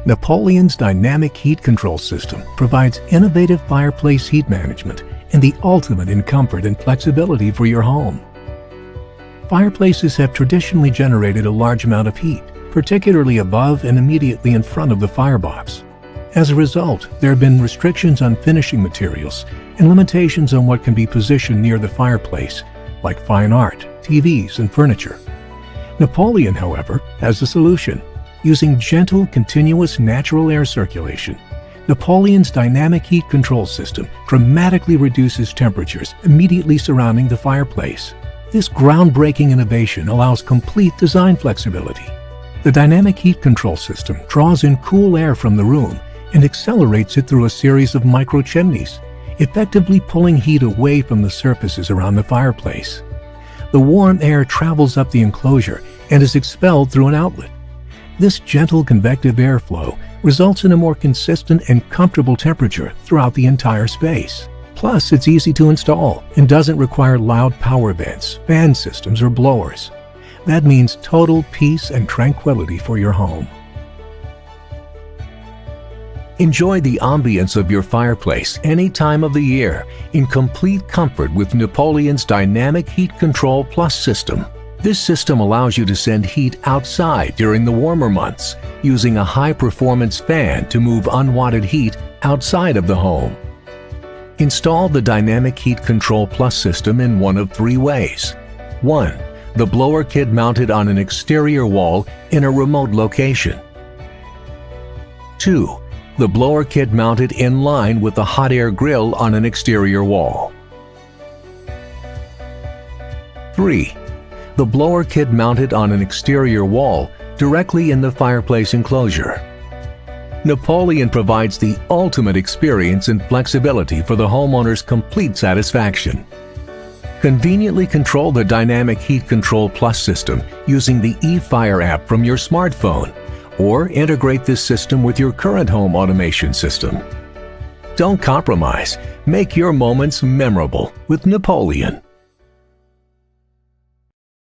Napoleon's dynamic heat control system provides innovative fireplace heat management and the ultimate in comfort and flexibility for your home. Fireplaces have traditionally generated a large amount of heat, particularly above and immediately in front of the firebox. As a result, there have been restrictions on finishing materials and limitations on what can be positioned near the fireplace, like fine art, TVs, and furniture. Napoleon, however, has a solution. Using gentle, continuous natural air circulation, Napoleon's dynamic heat control system dramatically reduces temperatures immediately surrounding the fireplace. This groundbreaking innovation allows complete design flexibility. The dynamic heat control system draws in cool air from the room and accelerates it through a series of micro chimneys, effectively pulling heat away from the surfaces around the fireplace. The warm air travels up the enclosure and is expelled through an outlet. This gentle convective airflow results in a more consistent and comfortable temperature throughout the entire space. Plus, it's easy to install and doesn't require loud power vents, fan systems, or blowers. That means total peace and tranquility for your home. Enjoy the ambience of your fireplace any time of the year in complete comfort with Napoleon's Dynamic Heat Control Plus system. This system allows you to send heat outside during the warmer months, using a high-performance fan to move unwanted heat outside of the home. Install the Dynamic Heat Control Plus system in one of three ways. 1. The blower kit mounted on an exterior wall in a remote location. 2. The blower kit mounted in line with the hot air grill on an exterior wall. 3. The blower kit mounted on an exterior wall directly in the fireplace enclosure. Napoleon provides the ultimate experience and flexibility for the homeowner's complete satisfaction. Conveniently control the Dynamic Heat Control Plus system using the eFire app from your smartphone, or integrate this system with your current home automation system. Don't compromise. Make your moments memorable with Napoleon.